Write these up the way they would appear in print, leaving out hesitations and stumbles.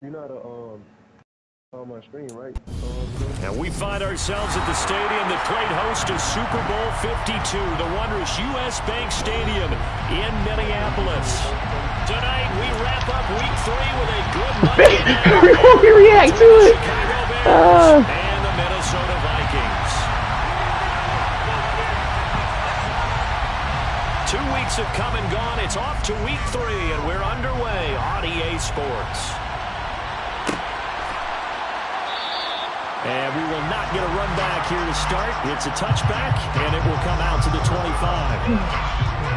You're not on my screen, right? And we find ourselves at the stadium that played host to Super Bowl 52, the wondrous U.S. Bank Stadium in Minneapolis. Tonight, we wrap up Week 3 with a good Monday night. We react to it. And the Minnesota Vikings. 2 weeks have come and gone. It's off to Week 3, and we're underway on EA Sports. And we will not get a run back here to start. It's a touchback, and it will come out to the 25.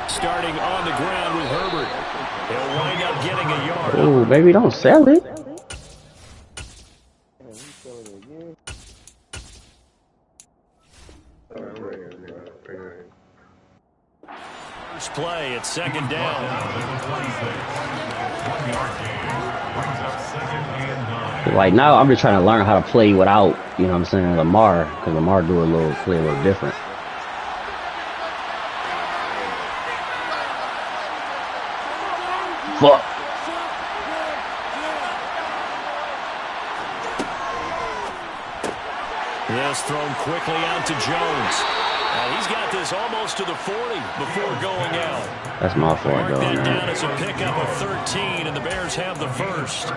Starting on the ground with Herbert. He'll wind up getting a yard. Oh, baby, don't sell it. First play, it's second down. Like now, I'm just trying to learn how to play without, you know what I'm saying, Lamar, because Lamar play a little different. Fuck. Yes, thrown quickly out to Jones. He's got this almost to the 40 before going out. That's my fault, though. That down as a pickup of 13, and the Bears have the first.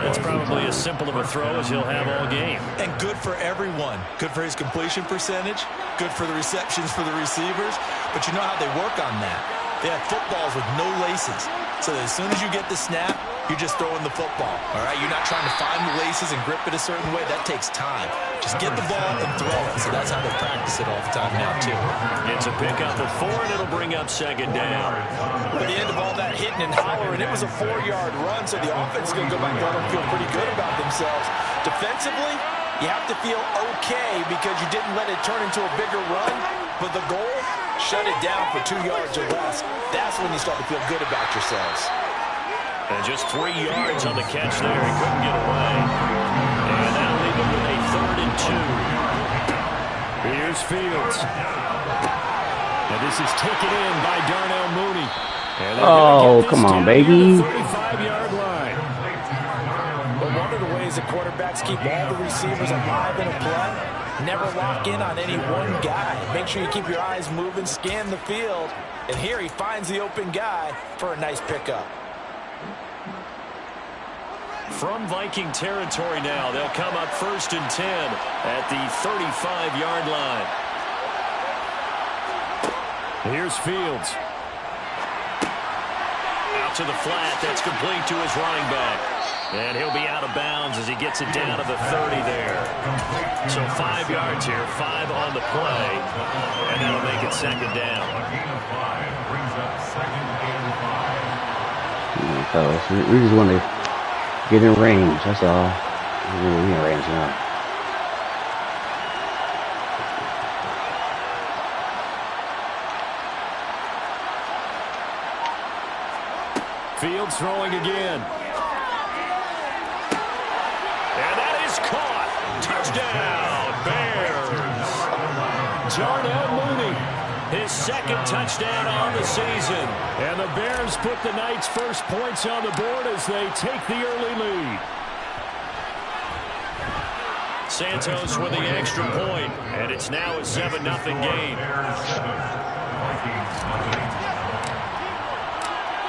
That's probably as simple of a throw as he'll have all game. And good for everyone. Good for his completion percentage. Good for the receptions for the receivers. But you know how they work on that. They have footballs with no laces. So that as soon as you get the snap, you're just throwing the football. All right? You're not trying to find the laces and grip it a certain way. That takes time. Just get the ball and throw it. So that's how they practice it all the time now, too. It's a pickup of 4, and it'll bring up second down. At the end of all that hitting and hollering, it was a 4-yard run, so the offense is going to go back there and feel pretty good about themselves. Defensively, you have to feel okay because you didn't let it turn into a bigger run, but the goal, shut it down for 2 yards or less. That's when you start to feel good about yourselves. And just 3 yards on the catch there. He couldn't get away. And that'll leave him with a 3rd and 2. Here's Fields. And this is taken in by Darnell Mooney. Oh, come on, baby. 35-yard line. But one of the ways that quarterbacks keep all the receivers alive in a play, never lock in on any one guy. Make sure you keep your eyes moving, scan the field. And here he finds the open guy for a nice pickup. From Viking territory now, they'll come up 1st and 10 at the 35-yard line. Here's Fields. Out to the flat. That's complete to his running back. And he'll be out of bounds as he gets it down to the 30 there. So 5 yards here, 5 on the play. And that'll make it second down. Fellas, we just want to get in range, that's all. We're in range now. Fields throwing again. And that is caught. Touchdown, Bears. Darnell Mooney, his 2nd touchdown on the season. And the Bears put the night's first points on the board as they take the early lead. Santos with the extra point, and it's now a 7-0 game.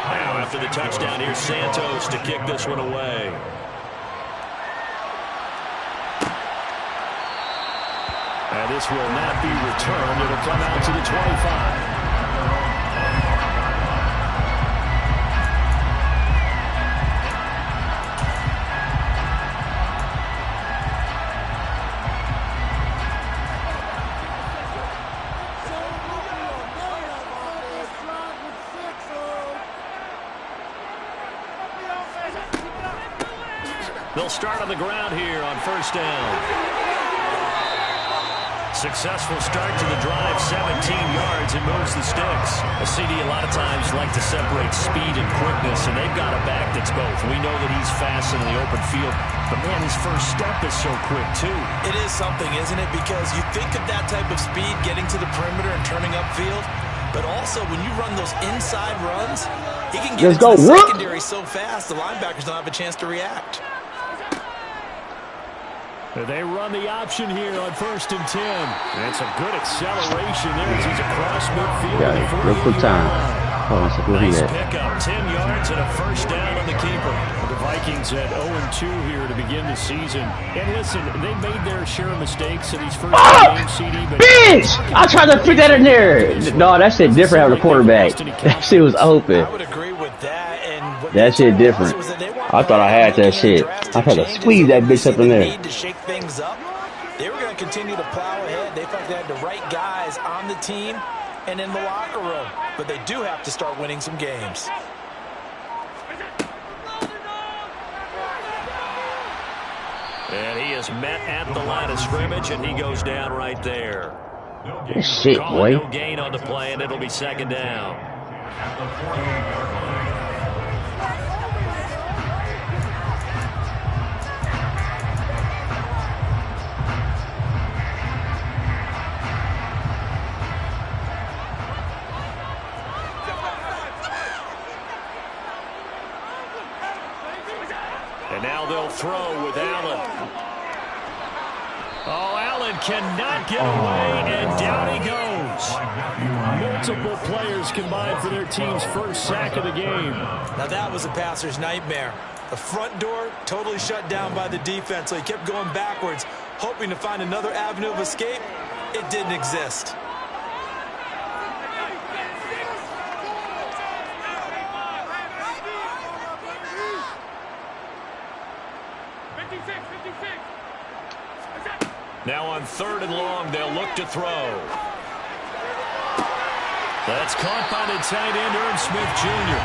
Now after the touchdown, here's Santos to kick this one away. And this will not be returned. It'll come out to the 25. They'll start on the ground here on first down. Successful start to the drive, 17 yards, and moves the sticks. A CD a lot of times like to separate speed and quickness, and they've got a back that's both. We know that he's fast in the open field, but man, his first step is so quick too. It is something, isn't it? Because you think of that type of speed getting to the perimeter and turning upfield, but also when you run those inside runs, he can get into the secondary so fast the linebackers don't have a chance to react. They run the option here on 1st and 10. And it's a good acceleration there as he's across midfield. Yeah, real quick time. Hold on a second. Nice pickup, 10 yards and a first down on the keeper. The Vikings at 0-2 here to begin the season. And listen, they made their share of mistakes in these first games, CD. But bitch! I tried to fit that in there. No, that shit different having a quarterback. That shit was open. I would agree with that. And that shit different. I thought I had that shit. I had to squeeze that bitch up in there. To shake things up. They were going to continue to plow ahead. They felt they had the right guys on the team and in the locker room. But they do have to start winning some games. And he is met at the line of scrimmage, and he goes down right there. Shit, boy. No gain on the play, and it'll be second down. And now they'll throw with Allen. Oh, Allen cannot get away, and down he goes. Multiple players combined for their team's first sack of the game. Now that was a passer's nightmare. The front door totally shut down by the defense, so he kept going backwards, hoping to find another avenue of escape. It didn't exist. Now on 3rd and long, they'll look to throw. That's caught by the tight end, Irv Smith Jr.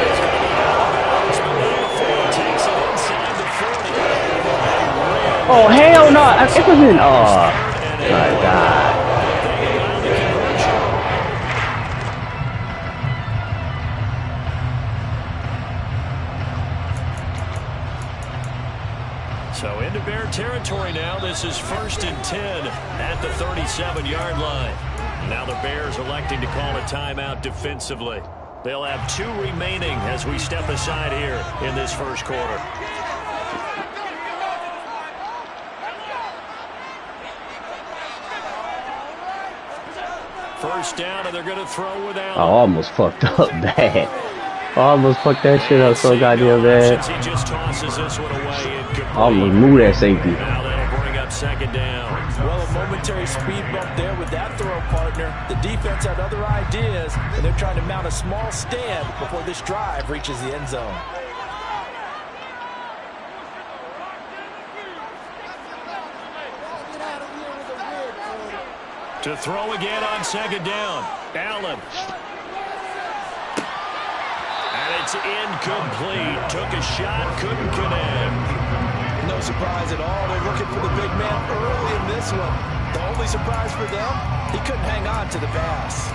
He's going to be out of bounds, but now takes it inside the 40. Oh, hell no. It was in, oh, my God. So into Bear territory now. This is 1st and 10 at the 37-yard line. Now the Bears electing to call a timeout defensively. They'll have 2 remaining as we step aside here in this first quarter. First down, and they're going to throw with Allen. I almost fucked up bad. I almost fucked that shit up so goddamn bad. He just tosses this one away. I almost moved that safety. Now that'll bring up second down. Well, a momentary speed bump there with that throw, partner. The defense had other ideas, and they're trying to mount a small stand before this drive reaches the end zone. To throw again on second down. Allen. And it's incomplete. Took a shot, couldn't connect. No surprise at all. They're looking for the big man early in this one. The only surprise for them, he couldn't hang on to the pass.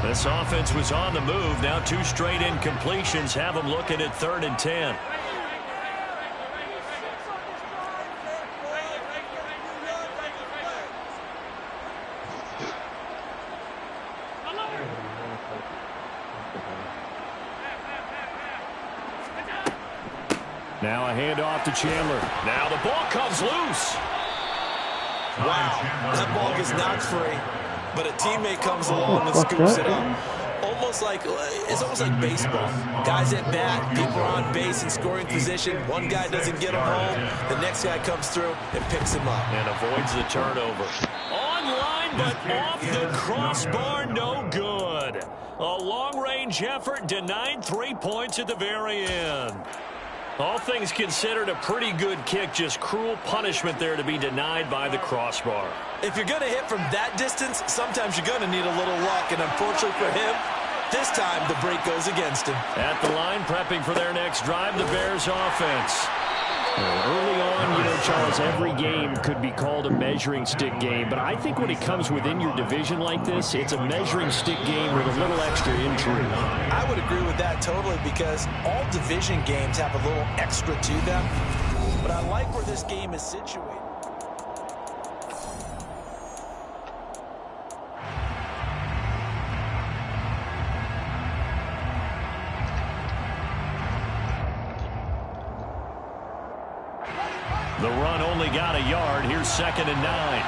This offense was on the move. Now 2 straight incompletions have them looking at 3rd and 10. Now a handoff to Chandler. Now the ball comes loose. Wow, that ball gets knocked free, but a teammate comes along and scoops it up. It's almost like baseball. Guys at bat, people are on base in scoring position. One guy doesn't get him home. The next guy comes through and picks him up. And avoids the turnover. On but off the crossbar, no good. A long-range effort denied 3 points at the very end. All things considered, a pretty good kick, just cruel punishment there to be denied by the crossbar. If you're going to hit from that distance, sometimes you're going to need a little luck, and unfortunately for him, This time, the break goes against him. At the line, prepping for their next drive, the Bears offense. Early on, Charles, every game could be called a measuring stick game, but I think when it comes within your division like this, it's a measuring stick game with a little extra intrigue. I would agree with that totally because all division games have a little extra to them, but I like where this game is situated. The run only got a yard. Here's 2nd and 9.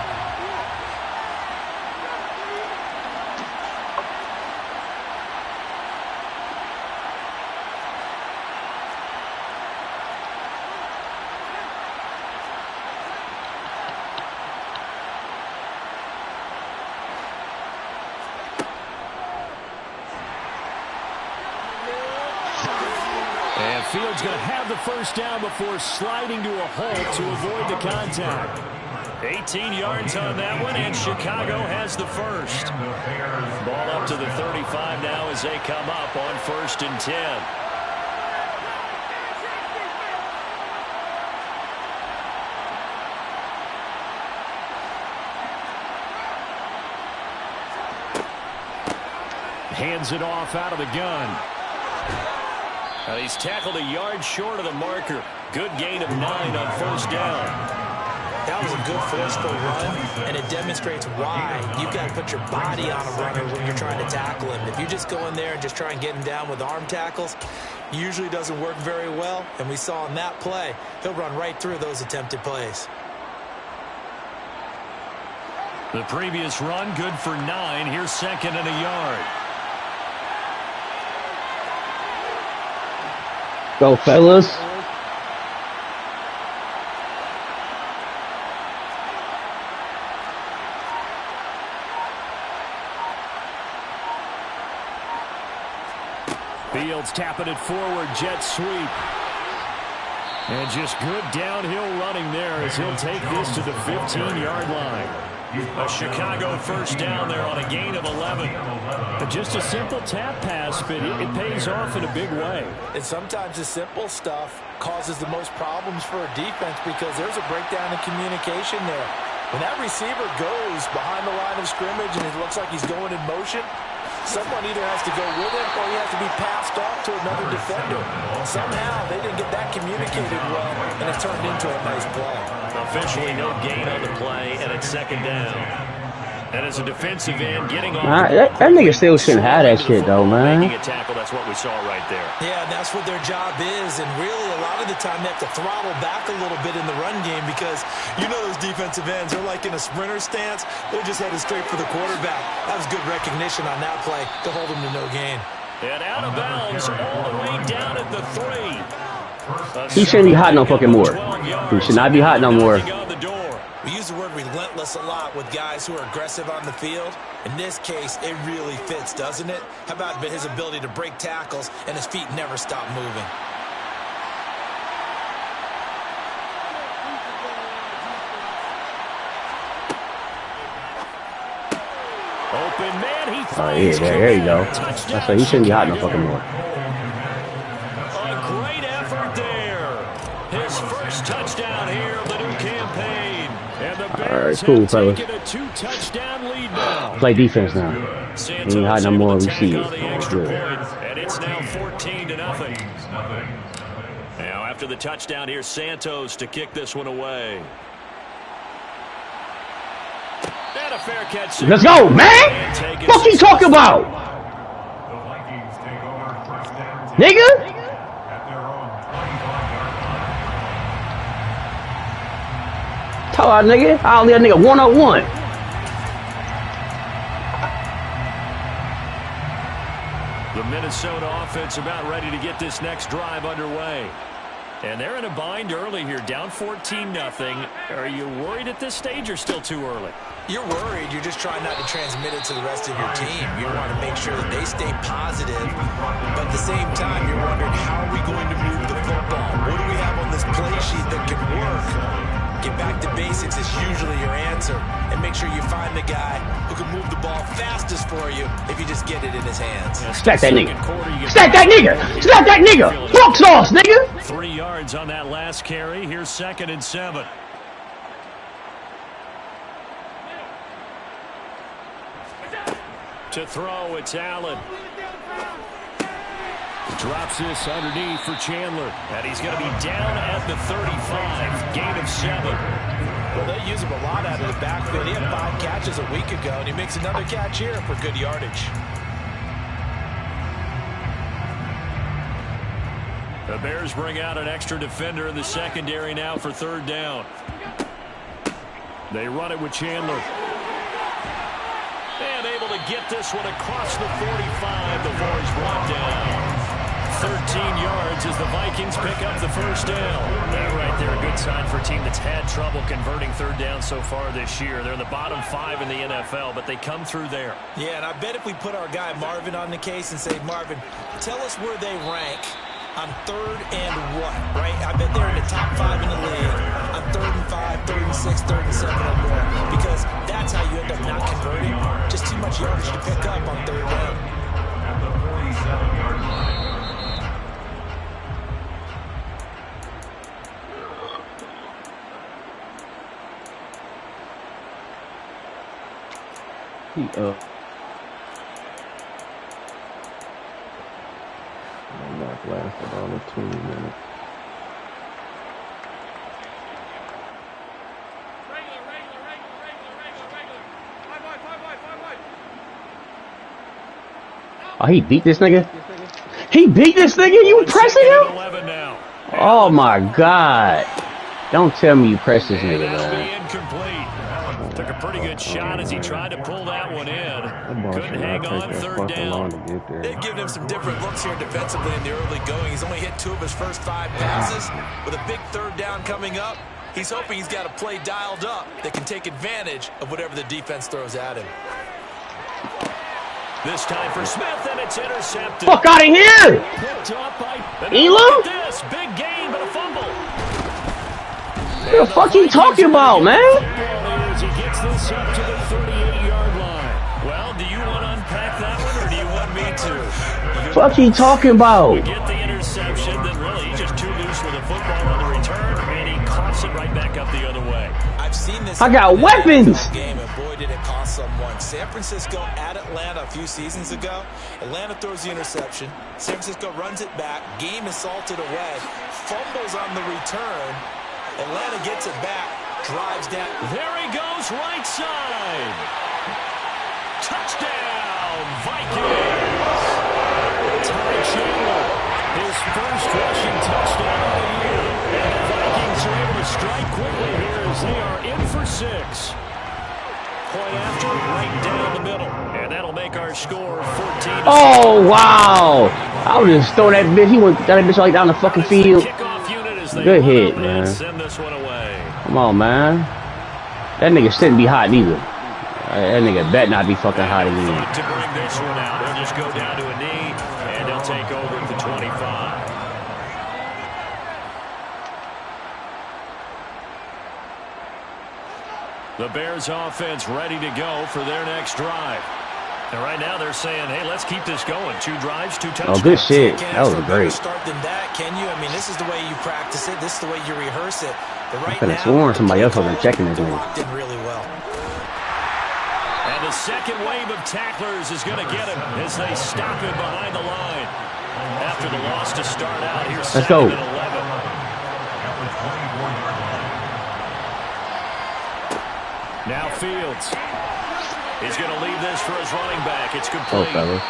And Fields going to have the first down before sliding to a halt to avoid the contact. 18 yards on that one, and Chicago has the first. Ball up to the 35 now as they come up on 1st and 10. Hands it off out of the gun. And he's tackled a yard short of the marker. Good gain of 9 on 1st down. That was a good forceful run, and it demonstrates why you've got to put your body on a runner when you're trying to tackle him. If you just go in there and just try and get him down with arm tackles, usually doesn't work very well. And we saw in that play, he'll run right through those attempted plays. The previous run, good for 9. Here's 2nd and a yard. Go, fellas. Fields tapping it forward, jet sweep. And just good downhill running there as he'll take this to the 15-yard line. A Chicago first down there on a gain of 11. Just a simple tap pass, but it pays off in a big way. And sometimes the simple stuff causes the most problems for a defense because there's a breakdown in communication there. When that receiver goes behind the line of scrimmage and it looks like he's going in motion, someone either has to go with him or he has to be passed off to another defender. Somehow they didn't get that communicated well, and it turned into a nice play. Officially no gain on the play, and it's 2nd down. And as a defensive end, getting off That nigga still shouldn't have that shit, though, man. Making a tackle, that's what we saw right there. Yeah, that's what their job is, and really a lot of the time they have to throttle back a little bit in the run game because you know those defensive ends, they're like in a sprinter stance. They're just headed straight for the quarterback. That was good recognition on that play to hold them to no gain. And out of bounds all the way down at the 3. He shouldn't be hot no fucking more. He should not be hot no more. We use the word relentless a lot with guys who are aggressive on the field. In this case, it really fits, doesn't it? How about his ability to break tackles and his feet never stop moving? Open man, he Oh, yeah, there you go. I said he shouldn't be hot no fucking more. A great effort there. His first touchdown here of the new campaign. And the Bears cool, fellas. taken a 2-touchdown lead now. Play defense now. We ain't hot no more. We see it. Good. And it's now 14-0. Now after the touchdown, here's Santos to kick this one away. And a fair catch. Let's go, man! What you talking about? Nigga? Tell that nigga, I'll leave that nigga 101. The Minnesota offense about ready to get this next drive underway. And they're in a bind early here, down 14-0. Are you worried at this stage or still too early? You're worried. You're just trying not to transmit it to the rest of your team. You want to make sure that they stay positive. But at the same time, you're wondering, how are we going to move the football? What do we have on this play sheet that can work? Get back to basics is usually your answer. And make sure you find the guy who can move the ball fastest for you if you just get it in his hands. Stack that nigga. Stack that nigga. Stack that nigga. Fuck sauce, nigga. 3 yards on that last carry. Here's 2nd and 7. To throw, it's Allen. Drops this underneath for Chandler. And he's going to be down at the 35. Gain of 7. Well, they use him a lot out of the backfield. He had 5 catches a week ago, and he makes another catch here for good yardage. The Bears bring out an extra defender in the secondary now for 3rd down. They run it with Chandler. And able to get this one across the 45 before he's brought down. 13 yards as the Vikings pick up the 1st down. That right there, a good sign for a team that's had trouble converting 3rd down so far this year. They're in the bottom 5 in the NFL, but they come through there. Yeah, and I bet if we put our guy Marvin on the case and say, Marvin, tell us where they rank on 3rd and what, right? I bet they're in the top 5 in the league on 3rd and 5, 3rd and 6, 3rd and 7 or more, because that's how you end up not converting. Just too much yardage to pick up on 3rd down. At the 47-yard line. Not lasted all of 20 minutes. Oh, he beat this nigga? He beat this nigga? You pressing him? Oh my God. Don't tell me you press this nigga, man. Took a pretty good shot as he tried to pull that one in. Couldn't hang on 3rd down. They've given him some different looks here defensively in the early going. He's only hit 2 of his first 5 passes. With a big 3rd down coming up, he's hoping he's got a play dialed up that can take advantage of whatever the defense throws at him. This time for Smith, and it's intercepted. Fuck out of here! Elam? This big gain, but a fumble. What the fuck you talking about, man? He gets this up to the 38-yard line. Well, do you want to unpack that one, or do you want me to? Fuck you talking about? We get the interception, then really he's just too loose with the football on the return, and he coughs it right back up the other way. I've seen this. I got weapons. Game, and boy, did it cost someone. San Francisco at Atlanta a few seasons ago. Atlanta throws the interception. San Francisco runs it back. Game is salted away. Fumbles on the return. Atlanta gets it back, drives down. There he goes, right side. Touchdown, Vikings. Ty Chandler, his first rushing touchdown of the year. And the Vikings are able to strike quickly here as they are in for 6. Point after, right down the middle. And that'll make our score 14. Oh, wow. I was just throwing that bitch. He went that bitch right down the fucking field. Good hit, man. Send this one away. Come on, man. That nigga shouldn't be hot either. That nigga bet not be fucking hot again. To bring this one out, they'll just go down to a knee, and they'll take over at the 25. The Bears offense ready to go for their next drive. And right now they're saying, hey, let's keep this going. 2 drives, 2 touchdowns. Oh, good shit. That was great. Start than that, can you? I mean, this is the way you practice it. This is the way you rehearse it. But right I could have now, sworn somebody else wasn't checking this one. Did really well. And the second wave of tacklers is going to get him as they stop him behind the line. After the loss to start out, here's let's go. 2nd and 11. Now Fields. He's going to leave this for his running back. It's complete. And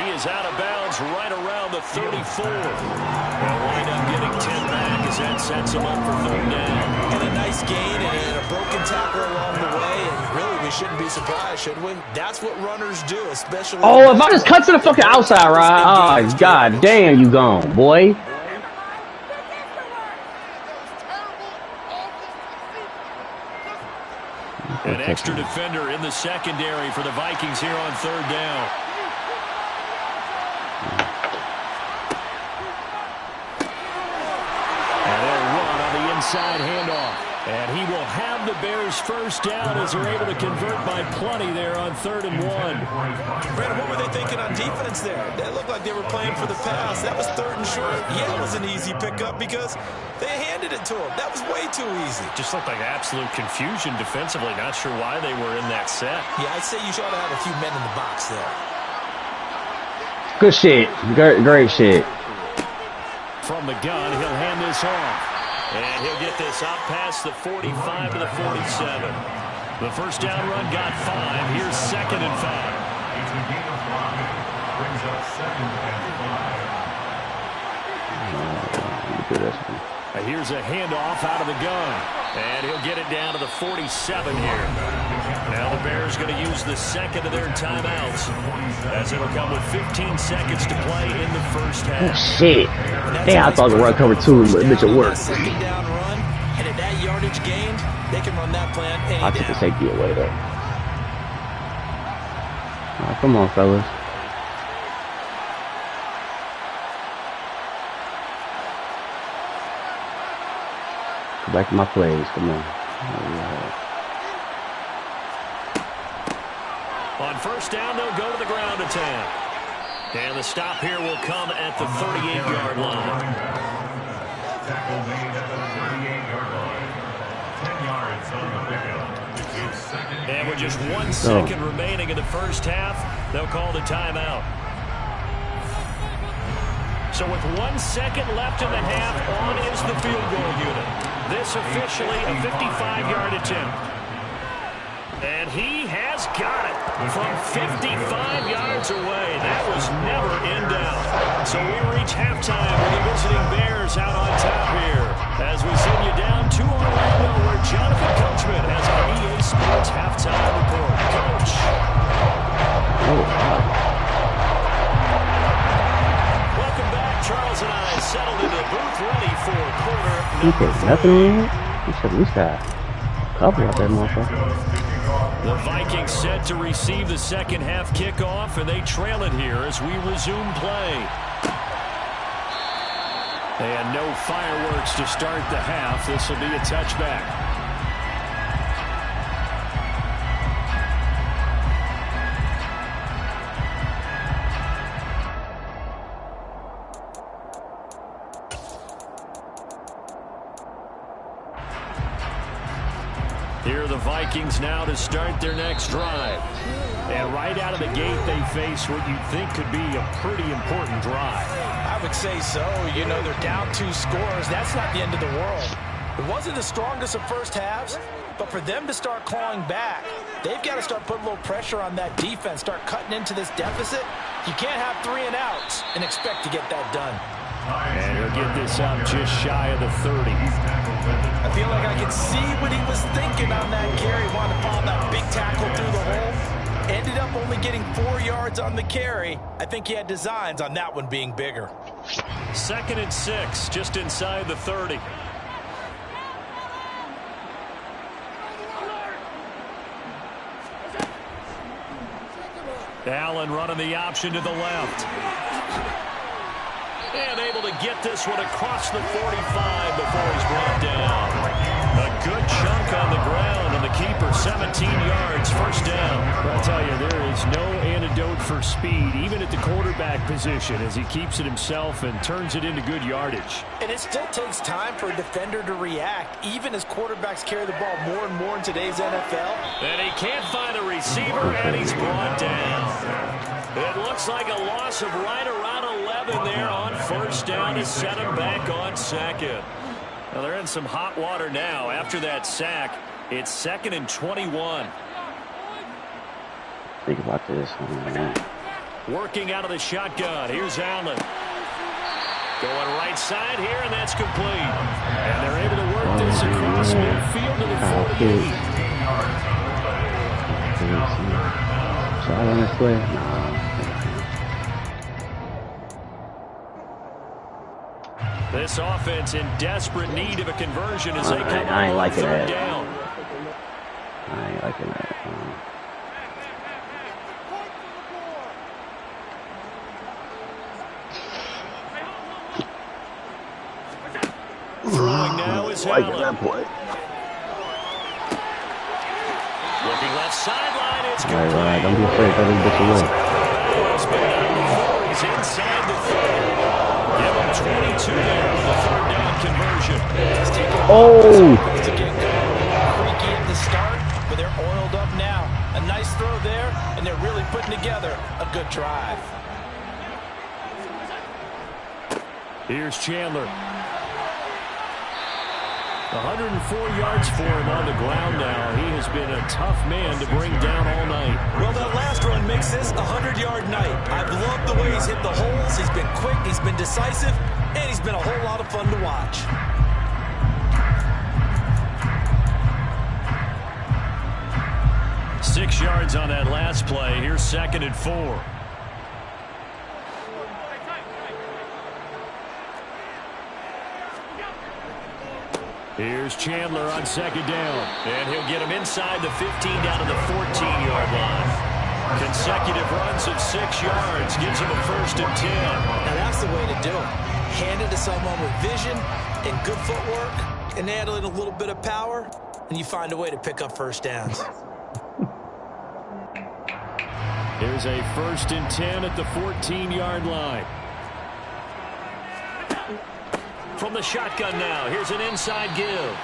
he is out of bounds right around the 34. They'll wind up getting 10 back as that sets him up for 3rd down. And a nice gain and a broken tackle along the way. And really, we shouldn't be surprised, should we? That's what runners do, especially... Oh, if I just cut to the fucking outside, right? Oh, God damn, you gone, boy. An extra defender in the secondary for the Vikings here on 3rd down. And they'll run on the inside handoff. And he will have the Bears first down as they're able to convert by plenty there on 3rd and 1. Brandon, what were they thinking on defense there? That looked like they were playing for the pass. That was 3rd and short. Yeah, it was an easy pickup because they handed it to him. That was way too easy. Just looked like absolute confusion defensively. Not sure why they were in that set. Yeah, I'd say you should have a few men in the box there. Good shit. Great shit. From the gun, he'll hand this off. And he'll get this out past the 45 to the 47. The first down run got 5. Here's 2nd and 5. It's a gain of 5. Brings up 2nd and 5. Here's a handoff out of the gun. And he'll get it down to the 47 here. Now the Bears going to use the 2nd of their timeouts as it'll come with 15 seconds to play in the first half. Oh, shit. Damn, I thought the run cover 2, but it should work. Second down run, and at that yardage gained, they can run that plan any I took the safety away, though. Oh, come on, fellas. Go back to my plays. Come on. On first down, they'll go to the ground attack. And the stop here will come at the 38-yard line. Tackle made at the 38-yard line. 10 yards on the pickup. And with just 1 second remaining in the first half, they'll call the timeout. So with 1 second left in the half, on is the field goal unit. This officially a 55-yard attempt. And he has got it from 55 yards away. That was never in doubt. So we reach halftime with the visiting Bears out on top here. As we send you down to Orlando, where Jonathan Coachman has our EA Sports halftime report. Coach. Welcome back. Charles and I settled into the booth ready for quarter number 3. Nothing in here? You should at least have a couple out there, motherfucker. The Vikings set to receive the second half kickoff, and they trail it here as we resume play. And no fireworks to start the half. This will be a touchback. Here are the Vikings now to start their next drive. And right out of the gate, they face what you think could be a pretty important drive. I would say so. You know, they're down 2 scores. That's not the end of the world. It wasn't the strongest of first halves, but for them to start clawing back, they've got to start putting a little pressure on that defense, start cutting into this deficit. You can't have 3 and outs and expect to get that done. And he'll get this out just shy of the 30. I feel like I can see what he was thinking on that carry. Wanted to follow that big tackle through the hole. Ended up only getting 4 yards on the carry. I think he had designs on that one being bigger. 2nd and 6, just inside the 30. Allen running the option to the left. And able to get this one across the 45 before he's brought down. A good chunk on the ground, and the keeper 17 yards, first down. I'll tell you, there is no antidote for speed, even at the quarterback position, as he keeps it himself and turns it into good yardage. And it still takes time for a defender to react, even as quarterbacks carry the ball more and more in today's NFL. And he can't find a receiver, and he's brought down. It looks like a loss of right around 11 there on first down to set him back on 2nd. Well, they're in some hot water now. After that sack, it's 2nd and 21. Think about this. Working out of the shotgun. Here's Allen. Going right side here, and that's complete. And they're able to work this across midfield to the 48. Shot on this way? Nah. This offense in desperate need of a conversion as they come I ain't liking third that. down. I ain't liking that. Throwing now is Liking Allen. that play. Alright, don't be afraid. Throw this bitch away. He's inside the 30. Give him 22 there on the third down conversion. Oh! To get creaky at the start, but they're oiled up now. A nice throw there, and they're really putting together a good drive. Here's Chandler. 104 yards for him on the ground now. He has been a tough man to bring down all night. Well, that last run makes this a 100-yard night. I've loved the way he's hit the holes. He's been quick, he's been decisive, and he's been a whole lot of fun to watch. Six yards on that last play. Here's 2nd and 4. Here's Chandler on 2nd down. And he'll get him inside the 15 down to the 14-yard line. Consecutive runs of 6 yards gives him a 1st and 10. Now that's the way to do it. Hand it to someone with vision and good footwork and add in a little bit of power, and you find a way to pick up first downs. Here's a 1st and 10 at the 14-yard line. From the shotgun now, here's an inside give.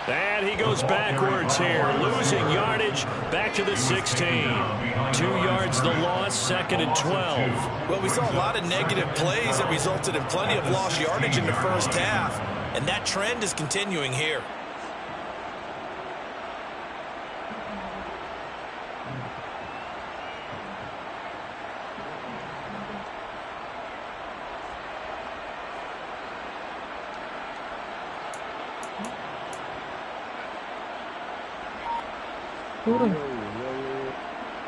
And he goes backwards here, losing yardage back to the 16. 2 yards the loss, 2nd and 12. Well, we saw a lot of negative plays that resulted in plenty of lost yardage in the first half, and that trend is continuing here.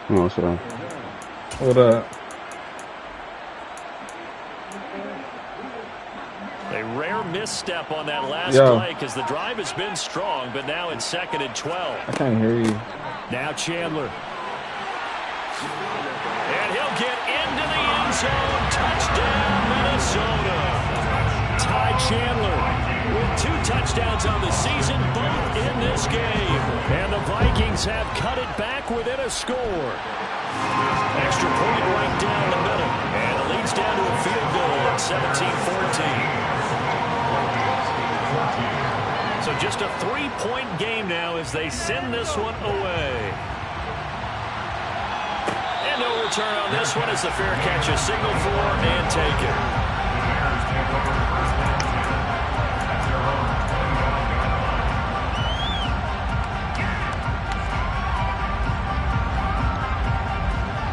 Oh, sorry. Hold up. A rare misstep on that last play because the drive has been strong, but now it's 2nd and 12. I can't hear you. Now Chandler. And he'll get into the end zone. Touchdown, Minnesota. Ty Chandler with 2 touchdowns on the season, both in this game. And the Vikings have cut it back within a score. Extra point right down the middle. And it leads down to a field goal at 17-14. So just a 3-point game now as they send this one away. And no return on this one as the fair catch is signaled for and taken.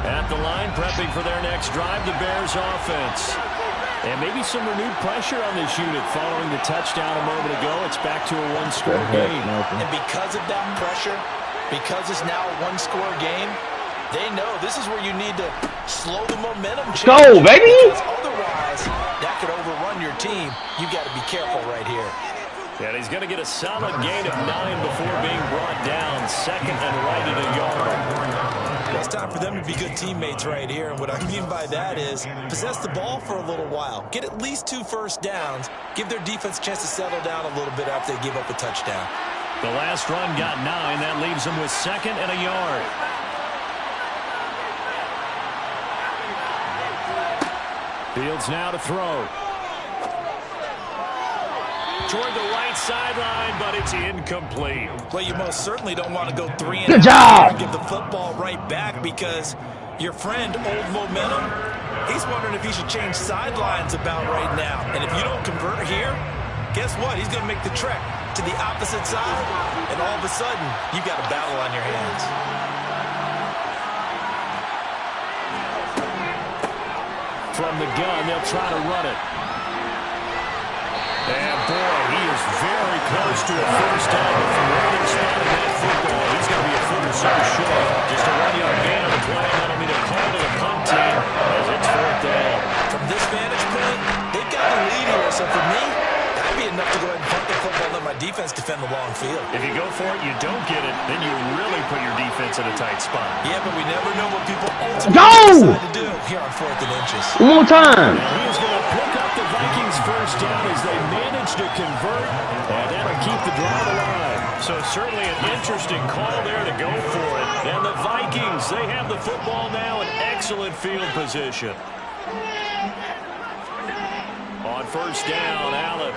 At the line, prepping for their next drive, the Bears offense. And maybe some renewed pressure on this unit following the touchdown a moment ago. It's back to a 1-score game. And because of that pressure, because it's now a 1-score game, they know this is where you need to slow the momentum. Go, baby! Because otherwise, that could overrun your team. You got to be careful right here. And he's going to get a solid gain of 9 before being brought down. 2nd and right at a yard. It's time for them to be good teammates right here. And what I mean by that is possess the ball for a little while. Get at least 2 first downs. Give their defense a chance to settle down a little bit after they give up a touchdown. The last run got 9. That leaves them with 2nd and a yard. Fields now to throw. Toward the right sideline, but it's incomplete. Well, you most certainly don't want to go 3 and Good job! and give the football right back because your friend, Old Momentum, he's wondering if he should change sidelines about right now. And if you don't convert here, guess what? He's going to make the trek to the opposite side, and all of a sudden, you've got a battle on your hands. From the gun, they'll try to run it. And boy, he is very close to a first down. From where they're spotting that football, he's going to be a foot or so short. Just a 1-yard gain on the play. That'll be the call to the punt team as it's 4th down. From this vantage point, they've got the lead here. So for me, that'd be enough to go ahead and punt the football and let my defense defend the long field. If you go for it, you don't get it, then you really put your defense in a tight spot. Yeah, but we never know what people ultimately decide to do here on 4th and inches. One more time. Now he is going to pick up the Vikings first down as they manage to convert, and that'll keep the drive alive. So certainly an interesting call there to go for it. And the Vikings, they have the football now in excellent field position. On first down, Allen.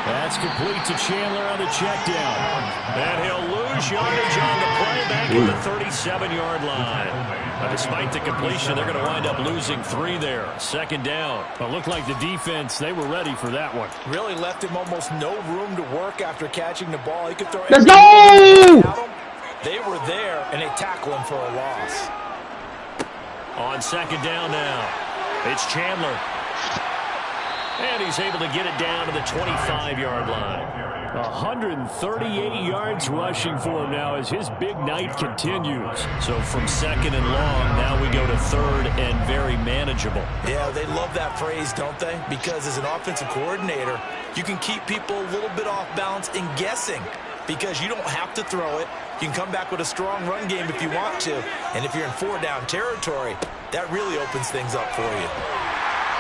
That's complete to Chandler on the check down. And he'll lose yardage on the play back at the 37-yard line. But despite the completion, they're going to wind up losing 3 there. Second down. It looked like the defense, they were ready for that one. Really left him almost no room to work after catching the ball. He could throw. Let's go! They were there, and they tackle him for a loss. On second down now, it's Chandler. And he's able to get it down to the 25-yard line. 138 yards rushing for him now as his big night continues. So from second and long, now we go to third and very manageable. Yeah, they love that phrase, don't they? Because as an offensive coordinator, you can keep people a little bit off balance and guessing because you don't have to throw it. You can come back with a strong run game if you want to. And if you're in 4-down territory, that really opens things up for you.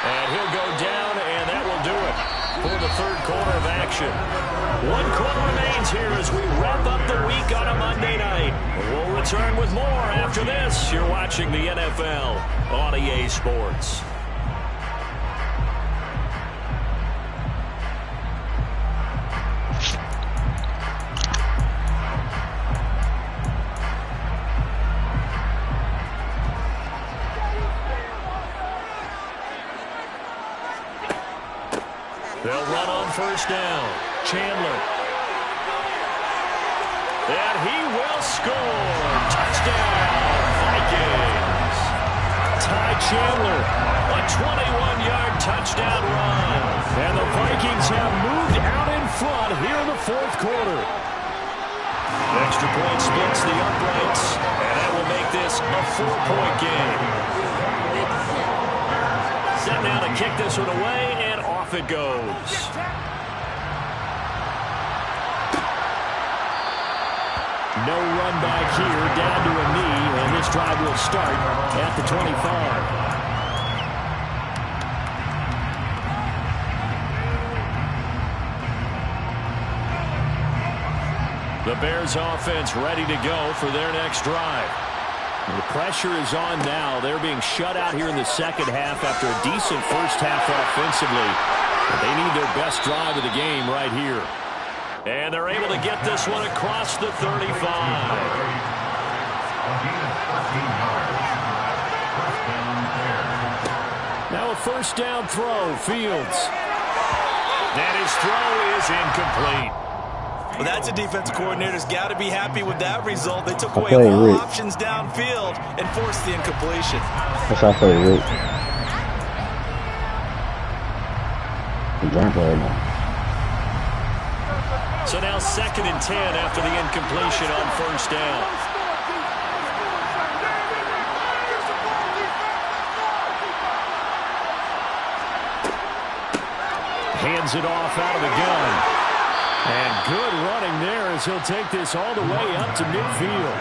And he'll go down, and that will do it for the third quarter of action. 1 quarter remains here as we wrap up the week on a Monday night. We'll return with more after this. You're watching the NFL on EA Sports. They'll run on first down. Chandler. And he will score. Touchdown, Vikings. Ty Chandler, a 21-yard touchdown run. And the Vikings have moved out in front here in the fourth quarter. Extra point splits the uprights, and that will make this a 4-point game. Set now to kick this one away, and off it goes. No run back here, down to a knee, and this drive will start at the 25. The Bears offense ready to go for their next drive. The pressure is on now. They're being shut out here in the second half after a decent first half offensively. But they need their best drive of the game right here. And they're able to get this one across the 35. Now a first down throw, Fields. And his throw is incomplete. Well, that's a defensive coordinator's got to be happy with that result. They took away all options downfield and forced the incompletion. That's our favorite. Right now. So now 2nd and 10 after the incompletion on first down. Hands it off out of the gun. And good running there as he'll take this all the way up to midfield.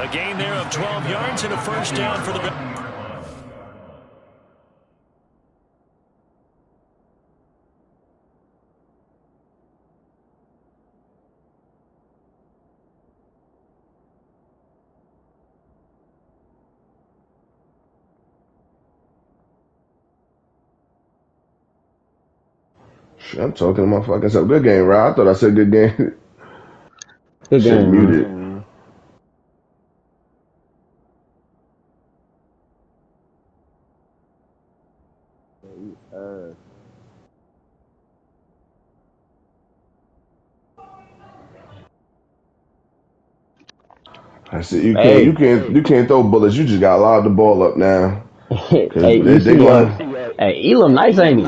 A gain there of 12 yards and a first down for the Bears. I'm talking to my fucking self. Good game, Rob. I thought I said good game. Good Shit game. Muted. I said you can't throw bullets. You just got to lob the ball up now. Hey, Elam nice, ain't he?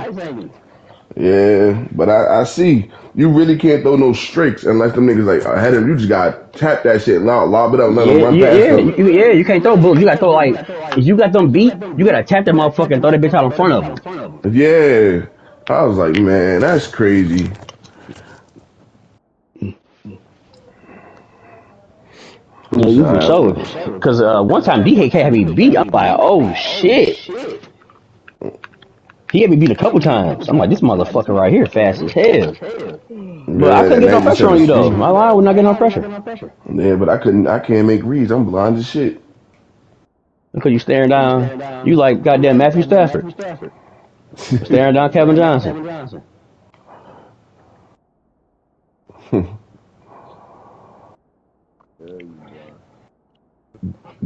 Yeah, but I see you really can't throw no streaks unless them niggas like ahead of you. Just got to tap that shit, lob it up, let them run past them. You can't throw bullets. You got to throw like if you got them beat, you got to tap that motherfucker and throw that bitch out in front of them. Yeah, I was like, man, that's crazy. Yeah, you for sure. Because one time DK had me beat. I'm like, oh shit. He had me beat a couple times. I'm like, this motherfucker right here fast as hell. But I couldn't get no pressure on you though. My line would not get no pressure. Yeah, but I can't make reads. I'm blind as shit. Because you staring down. You like goddamn Matthew Stafford. Staring down Kevin Johnson.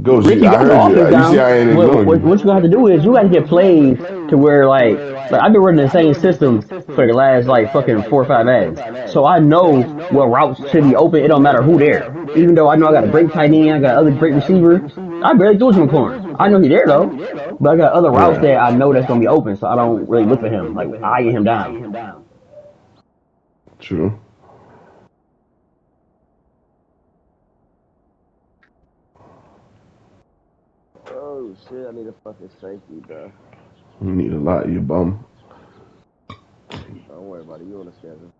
Go, Ricky, I heard you. You see, I ain't ignoring what you. you gonna have to do is you gotta get plays to where like I've been running the same system for the last like fucking 4 or 5 ads. So I know what routes should be open. It don't matter who there. Even though I know I got a great tight end, I got other great receiver. I barely do him corner. I know he's there though, but I got other routes that I know that's gonna be open. So I don't really look for him, like eyeing him down. True. Oh shit, I need a fucking safety, bro. You need a lot, you bum. Don't worry about it, you on the schedule.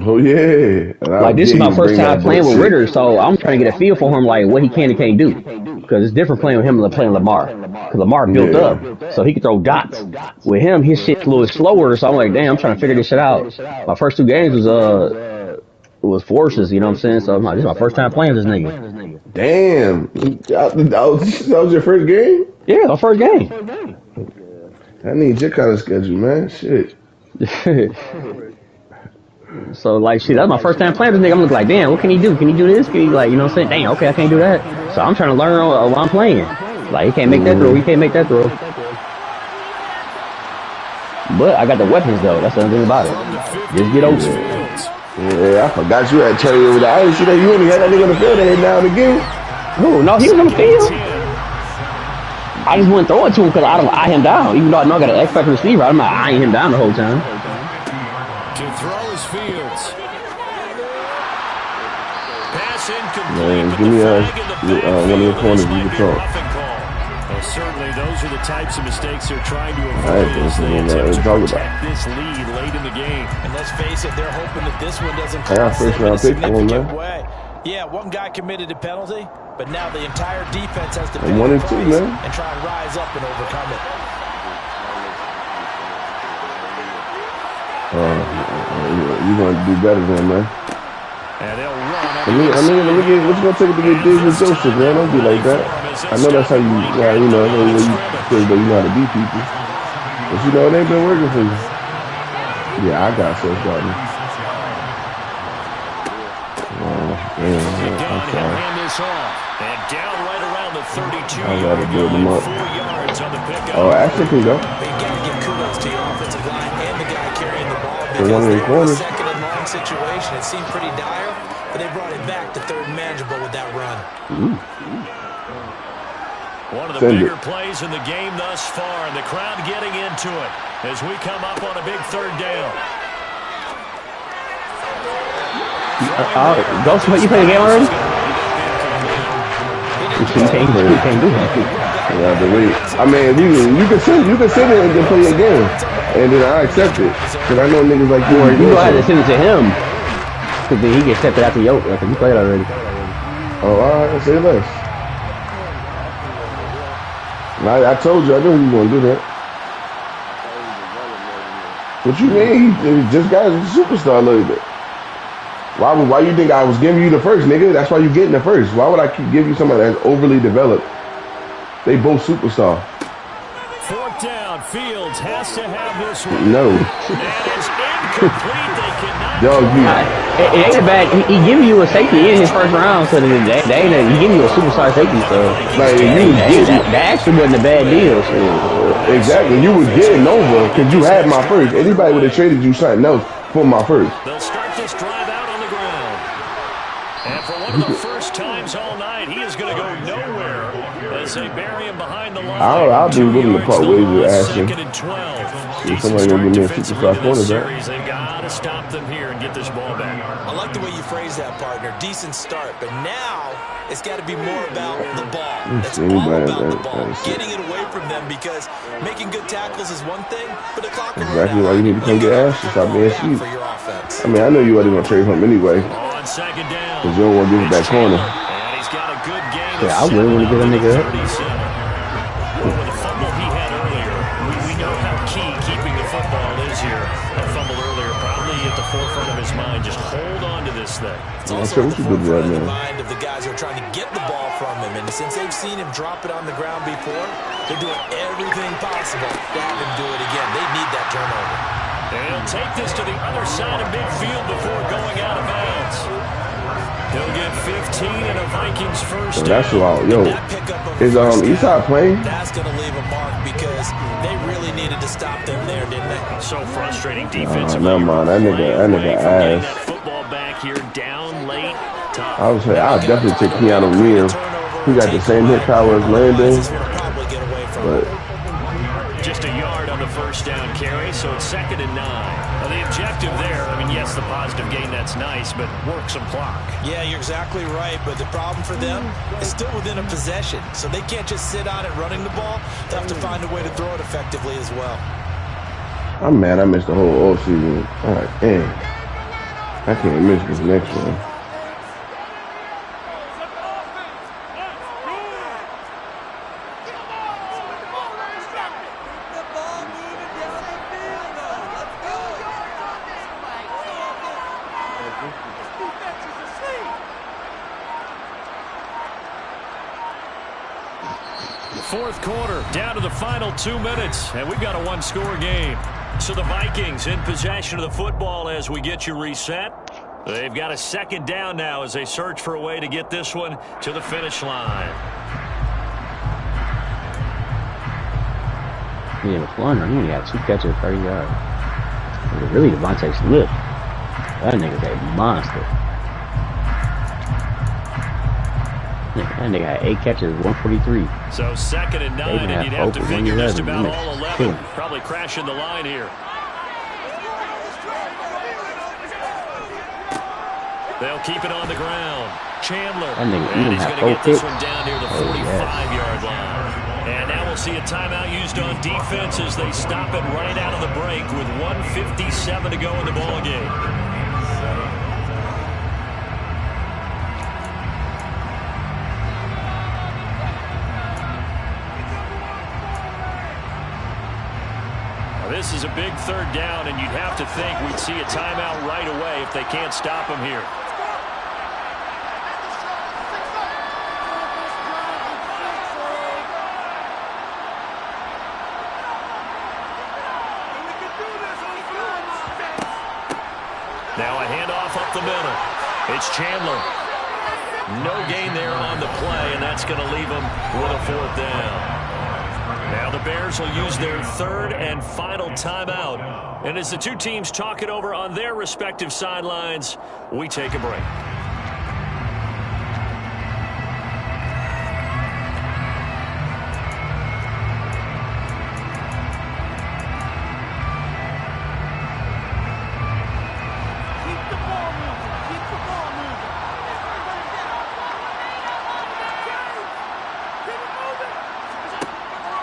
Oh yeah. Like this is my first time playing with Ritter, so I'm trying to get a feel for him, like what he can and can't do. Because it's different playing with him than playing Lamar. Because Lamar built up, so he can throw dots. With him, his shit's a little slower, so I'm like, damn, I'm trying to figure this shit out. My first 2 games was forces, you know what I'm saying? So I'm like, this is my first time playing this nigga. Damn. That was your first game? Yeah, my first game. I need your kind of schedule, man. Shit. So like shit, that's my first time playing this nigga. I'm looking like, damn, what can he do? Can he do this? Can he like, you know what I'm saying? Damn, okay, I can't do that. So I'm trying to learn while I'm playing. Like he can't make that throw, he can't make that throw. But I got the weapons though. That's the other thing about it. Just get open. Yeah, I forgot you had Terry over there. I didn't see that you only had that nigga on the field every now and again. No, he was on the field. I just wouldn't throw it to him because I don't eye him down. Even though I know I got an X Factor receiver, I'm not eyeing him down the whole time. To throw his Fields. Pass incomplete. Man, give me one of your corners. You can talk. Well, certainly those are the types of mistakes they're trying to avoid as they attempt to protect this lead late in the game. And let's face it, they're hoping that this one doesn't I got cost them first in a round pick for him, significant man. way. Yeah, one guy committed a penalty, but now the entire defense has to pay And 1 the and 2, price man. and try and rise up and overcome it. You're going to do better than man. And they'll run. Let me get, what you going to take to get Diggs and Joseph, man? Don't be like that. I know that's how you, you know, you feel that you know how to beat people. But you know, it ain't been working for you. Yeah, I got Seth Gardner. I'm sorry. And down right around the 32. I got to build them up. 4 yards on the pickup. Oh, Ashley can go. But you got to give kudos to your offensive line and the guy carrying the ball The one because in the they were in a corner. second and long situation. It seemed pretty dire, but they brought it back to third and manageable with that run. One of the bigger plays in the game thus far, and the crowd getting into it as we come up on a big third down. Ghost, you play the game already? You can't do that. Yeah, but wait. I mean, you can sit there and then play your game, and then I accept it because I know niggas like you. You gonna have to send it to him because then he gets accepted after you. After you played already. Oh, all right. Say less. I told you I knew he was gonna do that. What you mean? He just got a superstar a little bit. Why you think I was giving you the first, nigga? That's why you getting the first. Why would I give you somebody that's overly developed? They both superstar. 4th down. Fields has to have this one. No. And it's incomplete. They cannot. Dog, It ain't a bad. He give you a safety in his first round, so he give you a superstar safety. So like that actually wasn't a bad deal. So. Exactly. You was getting over because you had my first. Anybody would have traded you something else for my first. They'll start this drive out on the ground. And for one of the first times all night, he is going to go nowhere as they bury him behind the line. I'll be willing to part ways with Ashton. 2nd and 12. If somebody gonna give me a superstar quarterback. They've got to stop them here and get this ball back. I like the way you phrase that, partner. Decent start, but now it's got to be more about the ball. It's all about the ball. Getting it away from them because making good tackles is one thing, but the clock will run out. Exactly why you need to come get Ashton. Stop being cheap. For your offense. I mean, I know you wasn't gonna trade for him anyway On 2nd down. because you don't want to give it that corner. And he's got a good game. Yeah, I really want to get a nigga up. Well, with the fumble he had earlier, we know how key keeping the football is here. That fumble earlier probably at the forefront of his mind. Just hold on to this thing. It's also at the forefront of the mind of the guys who are trying to get the ball from him. And since they've seen him drop it on the ground before, they're doing everything possible to have him do it again. They need that turnover. And he'll take this to the other side of midfield before going out of bounds. He'll get 15 and a Vikings first down. That's all. Yo, is Eastside playing? That's going to leave a mark because they really needed to stop them there, didn't they? So frustrating defensively. Never mind. That nigga ass. That football back here down late. Tough. I would say I'll definitely take Keanu Neal. He got the same hit power as Landon, but just a yard on the first down carry, so it's 2nd and 9. Now, the objective there, I mean, yes, the positive gain, that's nice, but work some clock. Yeah, you're exactly right, but the problem for them is still within a possession, so they can't just sit on it running the ball. They have to find a way to throw it effectively as well. I'm mad I missed the whole offseason. All right, damn. I can't miss this next one. Fourth quarter, down to the final 2 minutes, and we've got a one-score game. So the Vikings in possession of the football as we get you reset. They've got a 2nd down now as they search for a way to get this one to the finish line. Yeah, with London, he only had 2 catches, 30 yards. It was really Devontae Smith. That nigga's a monster. That nigga had 8 catches, 143. So 2nd and 9, and you'd have to figure just about all 11. Probably crashing the line here. They'll keep it on the ground. Chandler. And he's going to get this one down near the 45-yard line. And now we'll see a timeout used on defense as they stop it right out of the break with 1:57 to go in the ballgame. This is a big 3rd down, and you'd have to think we'd see a timeout right away if they can't stop him here. Now a handoff up the middle. It's Chandler. No gain there on the play, and that's going to leave him with a 4th down. Now the Bears will use their 3rd and final timeout. And as the two teams talk it over on their respective sidelines, we take a break.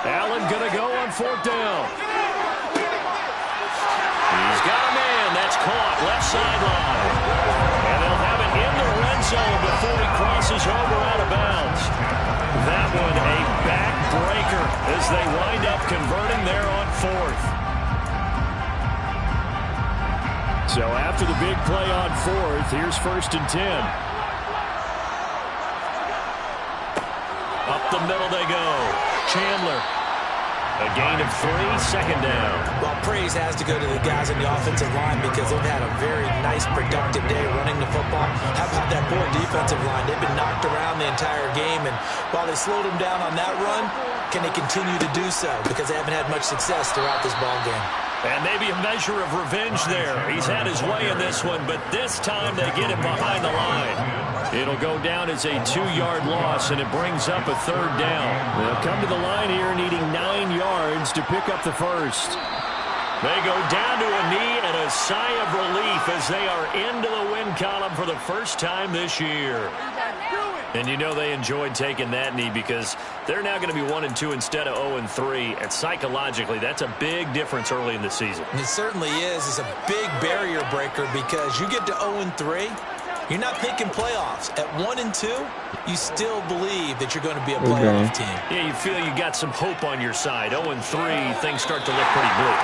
Allen going to go on 4th down. He's got a man. That's caught left sideline. And they'll have it in the red zone before he crosses over out of bounds. That one a backbreaker as they wind up converting there on 4th. So after the big play on 4th, here's 1st and 10. Up the middle they go. Chandler. A gain of 3, 2nd down. Well, praise has to go to the guys on the offensive line because they've had a very nice, productive day running the football. How about that poor defensive line? They've been knocked around the entire game, and while they slowed them down on that run, can they continue to do so? Because they haven't had much success throughout this ball game. And maybe a measure of revenge there. He's had his way in this one, but this time they get him behind the line. It'll go down as a 2-yard loss, and it brings up a 3rd down. They'll come to the line here needing 9 yards to pick up the 1st. They go down to a knee and a sigh of relief as they are into the win column for the first time this year. And you know they enjoyed taking that knee because they're now going to be 1-2 instead of 0-3. And psychologically, that's a big difference early in the season. It certainly is. It's a big barrier breaker because you get to 0-3, You're not thinking playoffs. At 1-2, you still believe that you're going to be a playoff team. Yeah, you feel you got some hope on your side. 0-3, things start to look pretty bleak.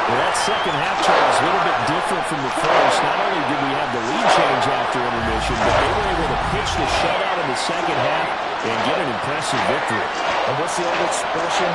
Well, that second half, Charles, a little bit different from the first. Not only did we have the lead change after intermission, but they were able to pitch the shutout in the second half and get an impressive victory. And what's the old expression?